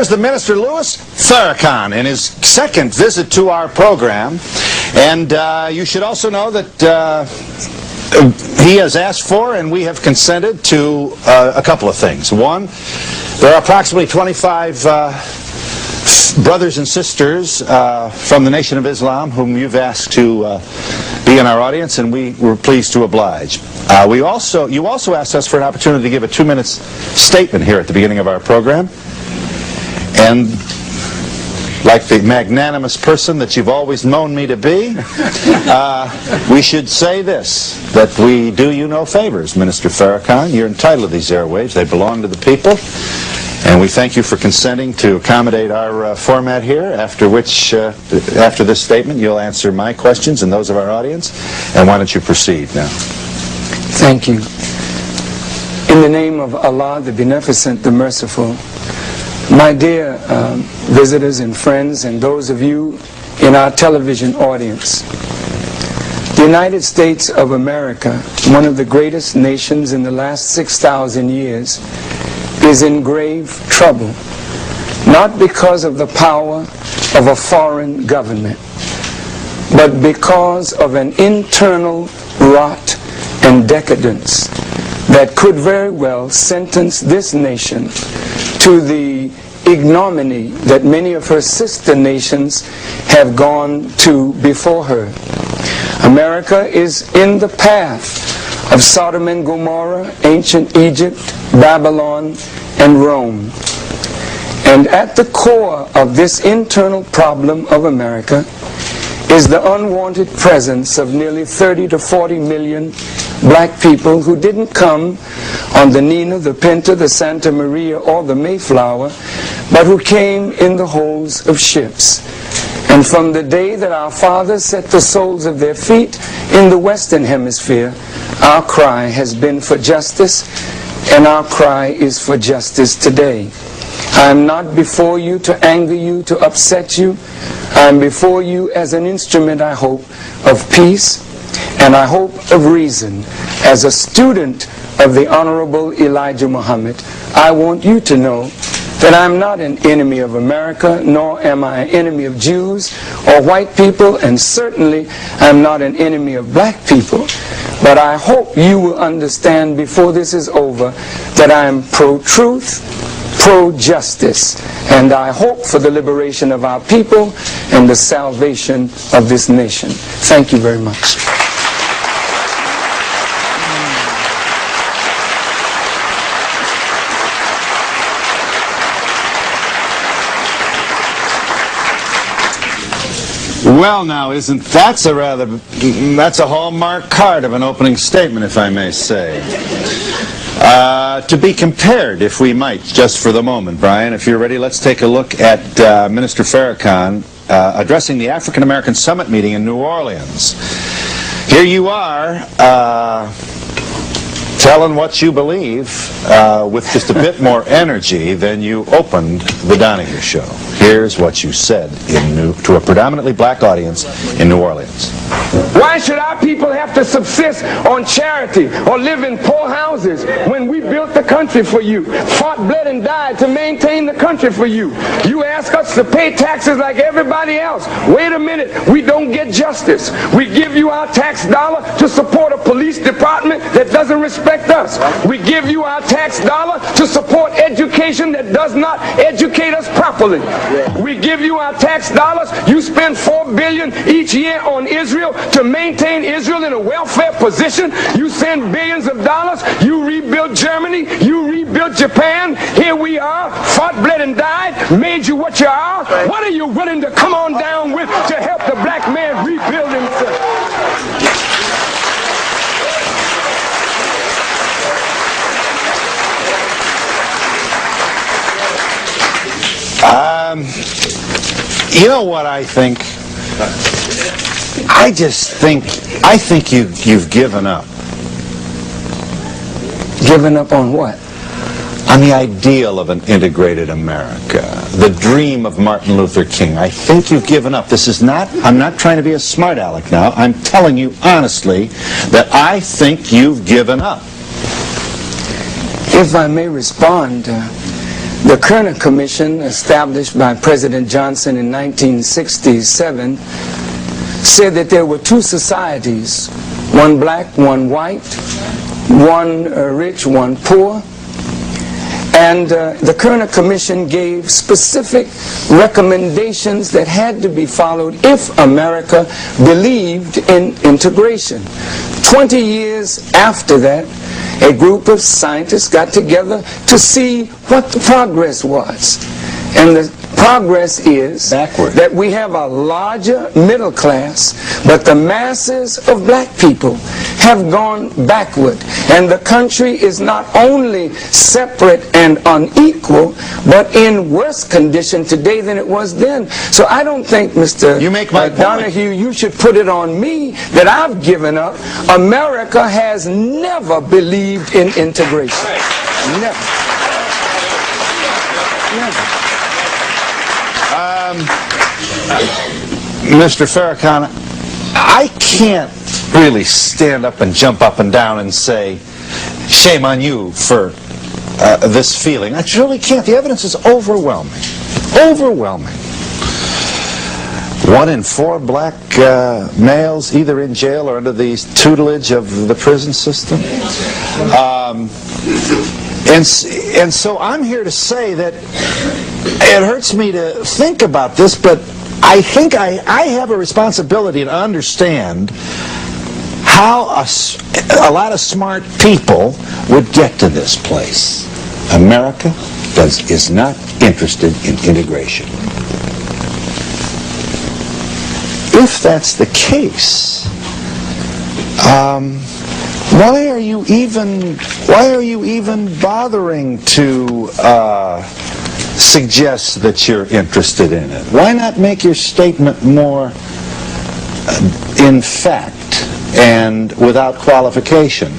Here's the Minister Louis Farrakhan in his second visit to our program. And you should also know that he has asked for and we have consented to a couple of things. One, there are approximately 25 brothers and sisters from the Nation of Islam whom you've asked to be in our audience, and we were pleased to oblige. You also asked us for an opportunity to give a 2-minute statement here at the beginning of our program. And like the magnanimous person that you've always known me to be, we should say this, that we do you no favors, Minister Farrakhan. You're entitled to these airwaves. They belong to the people. And we thank you for consenting to accommodate our format here, after which, after this statement, you'll answer my questions and those of our audience. And why don't you proceed now? Thank you. In the name of Allah, the Beneficent, the Merciful, my dear visitors and friends, and those of you in our television audience, the United States of America, one of the greatest nations in the last 6,000 years, is in grave trouble, not because of the power of a foreign government, but because of an internal rot and decadence that could very well sentence this nation to the ignominy that many of her sister nations have gone to before her. America is in the path of Sodom and Gomorrah, ancient Egypt, Babylon, and Rome. And at the core of this internal problem of America is the unwanted presence of nearly 30 to 40 million black people who didn't come on the Nina, the Pinta, the Santa Maria, or the Mayflower, but who came in the holds of ships. And from the day that our fathers set the soles of their feet in the Western Hemisphere, our cry has been for justice, and our cry is for justice today. I am not before you to anger you, to upset you. I am before you as an instrument, I hope, of peace, and I hope of reason. As a student of the Honorable Elijah Muhammad, I want you to know that I'm not an enemy of America, nor am I an enemy of Jews or white people, and certainly I'm not an enemy of black people. But I hope you will understand before this is over that I am pro-truth, pro-justice, and I hope for the liberation of our people and the salvation of this nation. Thank you very much. Well, now, that's a hallmark card of an opening statement, if I may say. To be compared, if we might, just for the moment, Brian, if you're ready, let's take a look at Minister Farrakhan addressing the African American Summit meeting in New Orleans. Here you are, telling what you believe with just a bit more energy than you opened the Donahue show. Here's what you said to a predominantly black audience in New Orleans. Why should our people have to subsist on charity or live in poor houses when we built the country for you, fought, bled, and died to maintain the country for you? You ask us to pay taxes like everybody else. Wait a minute, we don't get justice. We give you our tax dollar to support a police department that doesn't respect us. We give you our tax dollar to support education that does not educate us properly. We give you our tax dollars. You spend $4 billion each year on Israel to maintain Israel in a welfare position. You send billions of dollars. You rebuild Germany. You rebuild Japan. Here we are, fought, bled, and died, made you what you are. What are you willing to come on down with to help the black man rebuild himself? You know what I think? I think you've given up. Given up on what? On the ideal of an integrated America, the dream of Martin Luther King. I think you've given up. I'm not trying to be a smart aleck now. I'm telling you honestly that I think you've given up. If I may respond, The Kerner Commission, established by President Johnson in 1967, said that there were two societies, one black, one white, one rich, one poor. And the Kerner Commission gave specific recommendations that had to be followed if America believed in integration. 20 years after that, a group of scientists got together to see what the progress was. And the progress is that we have a larger middle class, but the masses of black people have gone backward. And the country is not only separate and unequal, but in worse condition today than it was then. So I don't think, Mr. Donahue, you should put it on me that I've given up. America has never believed in integration. Never. Never. Mr. Farrakhan, I can't really stand up and jump up and down and say, shame on you for this feeling. I really can't. The evidence is overwhelming. Overwhelming. 1 in 4 black males either in jail or under the tutelage of the prison system. And so I'm here to say that it hurts me to think about this, but I think I have a responsibility to understand how a lot of smart people would get to this place. America is not interested in integration. If that's the case, why are you even bothering to suggest that you're interested in it? Why not make your statement more in fact and without qualification?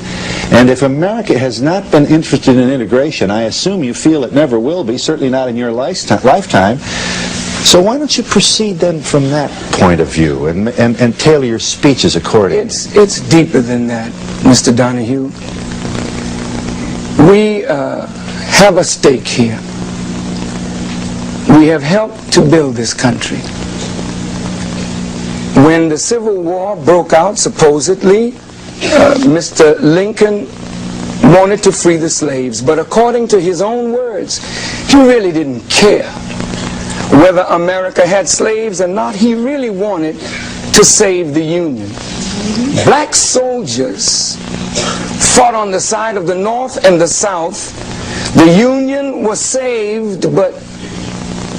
And if America has not been interested in integration, I assume you feel it never will be, certainly not in your lifetime. So why don't you proceed then from that point of view and tailor your speeches accordingly? It's deeper than that, Mr. Donahue. We have a stake here. We have helped to build this country. When the Civil War broke out, supposedly, Mr. Lincoln wanted to free the slaves, but according to his own words, he really didn't care whether America had slaves or not. He really wanted to save the Union. Black soldiers fought on the side of the North and the South. The Union was saved, but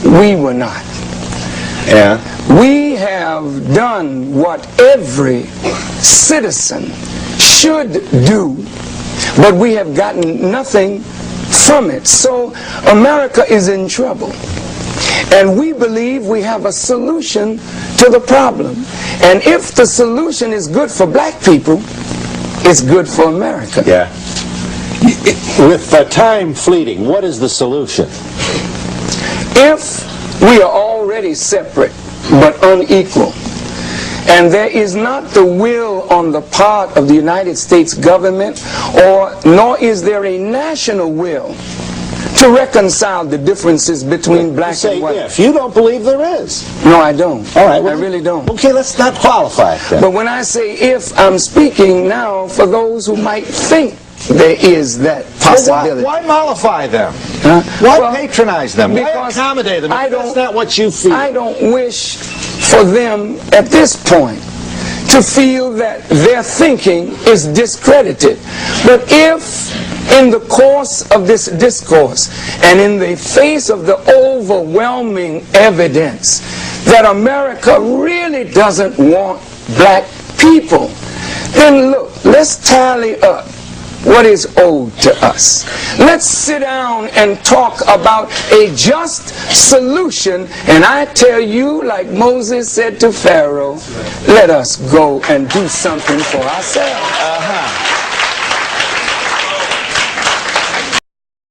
we were not. Yeah. We have done what every citizen should do, but we have gotten nothing from it. So America is in trouble. And we believe we have a solution to the problem. And if the solution is good for black people, it's good for America. Yeah. With time fleeting, what is the solution? If we are already separate but unequal, and there is not the will on the part of the United States government, nor is there a national will to reconcile the differences between black and white. If you don't believe there is. No, I don't. All right. Well, I really don't. Okay, let's not qualify it then. But when I say if, I'm speaking now for those who might think there is that possibility. Why mollify them? Huh? Why patronize them? Why Because accommodate them? That's not what you feel. I don't wish for them at this point to feel that their thinking is discredited. But if in the course of this discourse and in the face of the overwhelming evidence that America really doesn't want black people, then look, let's tally up what is owed to us. Let's sit down and talk about a just solution, and I tell you, like Moses said to Pharaoh, let us go and do something for ourselves.